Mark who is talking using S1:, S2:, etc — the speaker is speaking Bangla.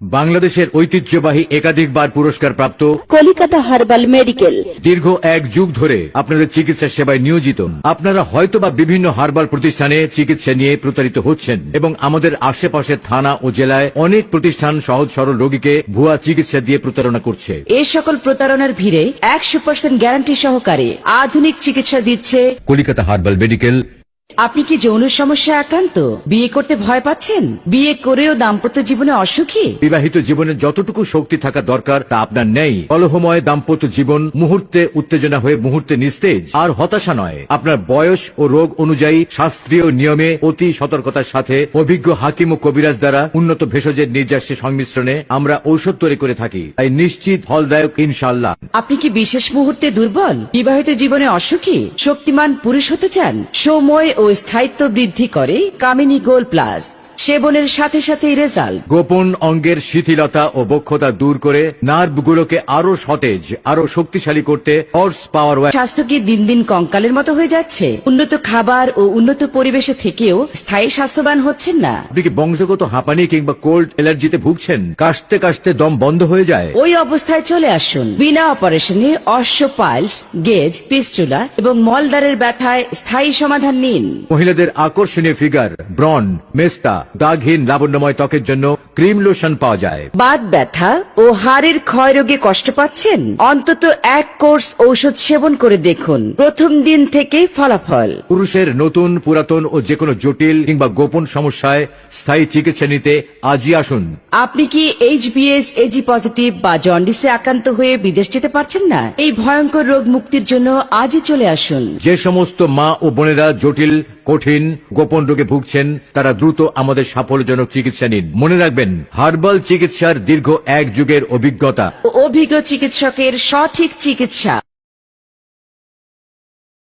S1: বাংলাদেশের ঐতিহ্যবাহী একাধিকবার পুরস্কার প্রাপ্ত
S2: কলিকাতা হার্বাল মেডিকেল।
S1: দীর্ঘ 1 যুগ ধরে আপনাদের চিকিৎসা সেবায় নিয়োজিত। আপনারা হয়তোবা বিভিন্ন হার্বাল প্রতিষ্ঠানে চিকিৎসা নিয়ে প্রতারিত হচ্ছেন এবং আমাদের আশেপাশের থানা ও জেলায় অনেক প্রতিষ্ঠান সহজ সরল রোগীকে ভুয়া চিকিৎসা দিয়ে প্রতারণা করছে।
S3: এই সকল প্রতারণার ভিড়ে 100% গ্যারান্টি সহকারে আধুনিক চিকিৎসা দিচ্ছে
S1: কলিকাতা হার্বাল মেডিকেল।
S3: আপনি কি যৌন সমস্যায় আক্রান্ত? বিয়ে করতে ভয় পাচ্ছেন? বিয়ে করেও দাম্পত্য জীবনে অসুখী?
S1: বিবাহিত জীবনে যতটুকু শক্তি থাকা দরকার তা আপনার নেই। কলহময় দাম্পত্য জীবন মুহূর্তে উত্তেজনা হয়ে মুহূর্তে নিস্তেজ। আর হতাশা নয়, আপনার বয়স ও রোগ অনুযায়ী শাস্ত্রীয় নিয়মে অতি সতর্কতার সাথে অভিজ্ঞ হাকিম ও কবিরাজ দ্বারা উন্নত ভেষজের নির্যাসের সংমিশ্রণে আমরা ঔষধ তৈরি করে থাকি, তাই নিশ্চিত ফলদায়ক ইনশাআল্লাহ।
S3: আপনি কি বিশেষ মুহূর্তে দুর্বল? বিবাহিত জীবনে অসুখী? শক্তিমান পুরুষ হতে চান? সময় ও স্থায়িত্ব বৃদ্ধি করে কামিনী গোল্ড প্লাস। সেবনের সাথে সাথেই রেজাল্ট।
S1: গোপন অঙ্গের শিথিলতা ও বক্ষতা দূর করে নার্ভগুলোকে আরো সতেজ, আরো শক্তিশালী করতে হর্স পাওয়ার।
S3: স্বাস্থ্য কি দিন দিন কঙ্কালের মতো হয়ে যাচ্ছে? উন্নত খাবার ও উন্নত পরিবেশে থেকেও স্থায়ী স্বাস্থ্যবান হচ্ছেন না?
S1: আপনি কি বংশগত হাঁপানি কিংবা কোল্ড অ্যালার্জিতে ভুগছেন? কাশতে কাশতে দম বন্ধ হয়ে যায়?
S3: ওই অবস্থায় চলে আসুন। বিনা অপারেশনে অশ্ব পাইলস, গেজ, পিস্টুলা এবং মলদ্বারের ব্যথায় স্থায়ী সমাধান নিন।
S1: মহিলাদের আকর্ষণীয় ফিগার, ব্রন, মেস্তা, দাগহীন লাবণ্যময় ত্বকের জন্য ক্রিম লোশন পাওয়া যায়।
S3: বাত ব্যথা ও হাড়ের ক্ষয় রোগে কষ্ট পাচ্ছেন? অন্তত 1 কোর্স ঔষধ সেবন করে দেখুন, প্রথম দিন থেকেই ফলাফল।
S1: পুরুষের নতুন, পুরাতন ও যেকোনো জটিল কিংবা গোপন সমস্যায় স্থায়ী চিকিৎসা নিতে আজই আসুন।
S3: আপনি কি HBS এজি পজিটিভ বা জন্ডিসে আক্রান্ত হয়ে বিদেশ যেতে পারছেন না? এই ভয়ঙ্কর রোগ মুক্তির জন্য আজই চলে আসুন।
S1: যে সমস্ত মা ও বোনেরা জটিল, কঠিন, গোপন রোগে ভুগছেন তারা দ্রুত আমাদের সাফল্যজনক চিকিৎসা নিন। মনে রাখবেন, হার্বাল চিকিৎসার দীর্ঘ 1 যুগের অভিজ্ঞতা
S3: ও অভিজ্ঞ চিকিৎসকের সঠিক চিকিৎসা।